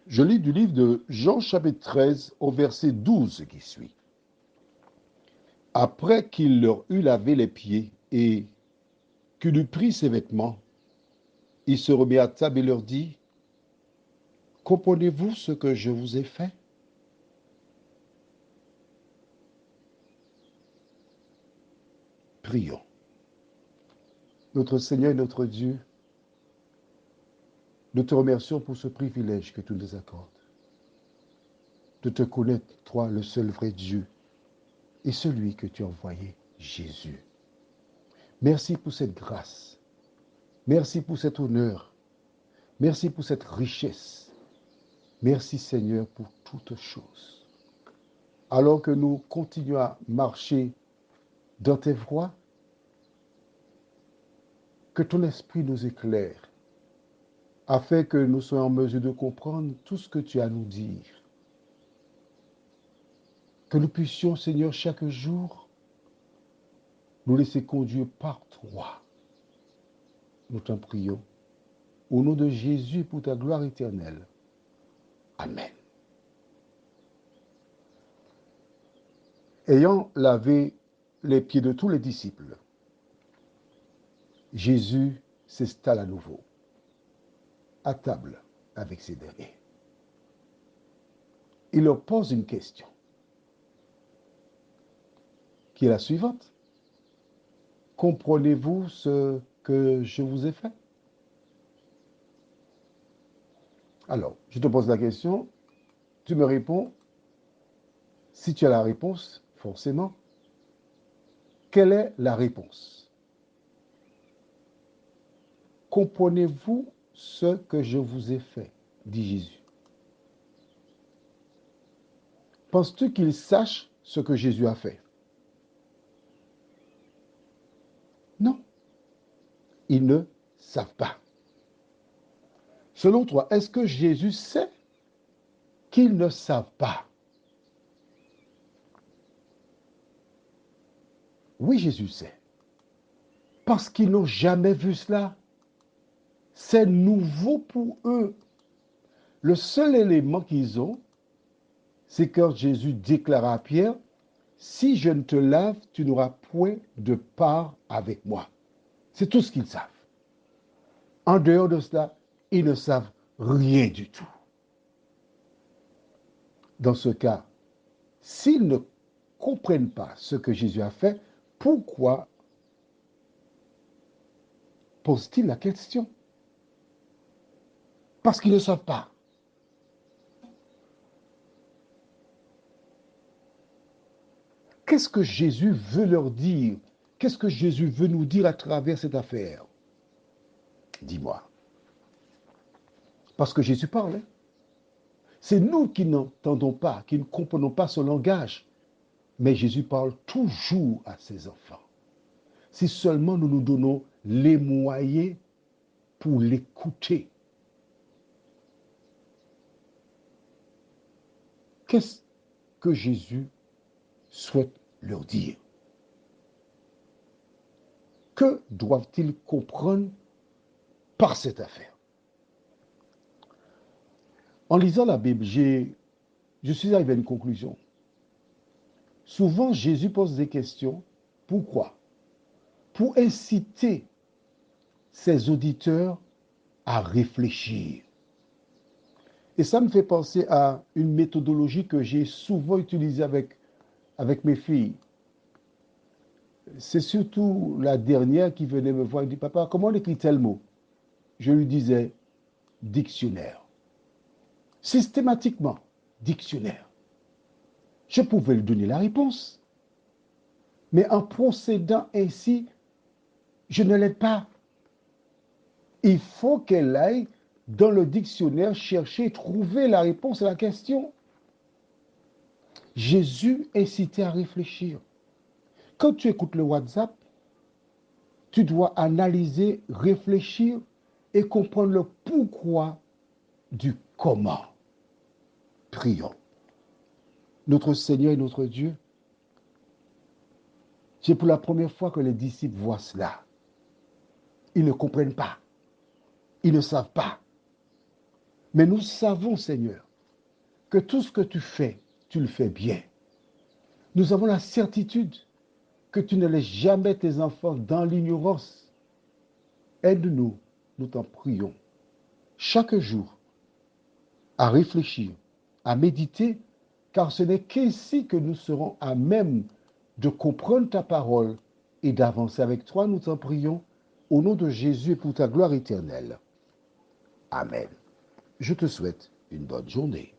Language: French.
Je lis du livre de Jean chapitre 13 au verset 12 qui suit. Après qu'il leur eut lavé les pieds et qu'il eut pris ses vêtements, il se remit à table et leur dit, comprenez-vous ce que je vous ai fait? Prions. Notre Seigneur et notre Dieu, nous te remercions pour ce privilège que tu nous accordes, de te connaître, toi, le seul vrai Dieu, et celui que tu as envoyé, Jésus. Merci pour cette grâce. Merci pour cet honneur. Merci pour cette richesse. Merci Seigneur pour toutes choses. Alors que nous continuons à marcher dans tes voies, que ton esprit nous éclaire, afin que nous soyons en mesure de comprendre tout ce que tu as à nous dire. Que nous puissions, Seigneur, chaque jour, nous laisser conduire par toi. Nous t'en prions. Au nom de Jésus, pour ta gloire éternelle. Amen. Ayant lavé les pieds de tous les disciples, Jésus s'installe à nouveau à table avec ces derniers. Il leur pose une question qui est la suivante. Comprenez-vous ce que je vous ai fait? Alors, je te pose la question, tu me réponds. Si tu as la réponse, forcément, quelle est la réponse? Comprenez-vous ce que je vous ai fait? Dit Jésus. Penses-tu qu'ils sachent ce que Jésus a fait? Non, ils ne savent pas. Selon toi, est-ce que Jésus sait qu'ils ne savent pas? Oui, Jésus sait. Parce qu'ils n'ont jamais vu cela. C'est nouveau pour eux. Le seul élément qu'ils ont, c'est quand Jésus déclara à Pierre, si je ne te lave, tu n'auras point de part avec moi. C'est tout ce qu'ils savent. En dehors de cela, ils ne savent rien du tout. Dans ce cas, s'ils ne comprennent pas ce que Jésus a fait, pourquoi pose-t-il la question? Parce qu'ils ne savent pas. Qu'est-ce que Jésus veut leur dire? Qu'est-ce que Jésus veut nous dire à travers cette affaire? Dis-moi. Parce que Jésus parle. C'est nous qui n'entendons pas, qui ne comprenons pas son langage. Mais Jésus parle toujours à ses enfants. Si seulement nous nous donnons les moyens pour l'écouter. Qu'est-ce que Jésus souhaite leur dire? Que doivent-ils comprendre par cette affaire? En lisant la Bible, je suis arrivé à une conclusion. Souvent, Jésus pose des questions. Pourquoi? Pour inciter ses auditeurs à réfléchir. Et ça me fait penser à une méthodologie que j'ai souvent utilisée avec mes filles. C'est surtout la dernière qui venait me voir et dit, papa, comment on écrit tel mot? Je lui disais, dictionnaire. Systématiquement, dictionnaire. Je pouvais lui donner la réponse. Mais en procédant ainsi, je ne l'aide pas. Il faut qu'elle aille dans le dictionnaire chercher, trouver la réponse à la question. Jésus incitait à réfléchir. Quand tu écoutes le WhatsApp, tu dois analyser, réfléchir et comprendre le pourquoi du comment. Prions. Notre Seigneur et notre Dieu, c'est pour la première fois que les disciples voient cela. Ils ne comprennent pas. Ils ne savent pas. Mais nous savons, Seigneur, que tout ce que tu fais, tu le fais bien. Nous avons la certitude que tu ne laisses jamais tes enfants dans l'ignorance. Aide-nous, nous t'en prions, chaque jour à réfléchir, à méditer, car ce n'est qu'ainsi que nous serons à même de comprendre ta parole et d'avancer avec toi, nous t'en prions, au nom de Jésus et pour ta gloire éternelle. Amen. Je te souhaite une bonne journée.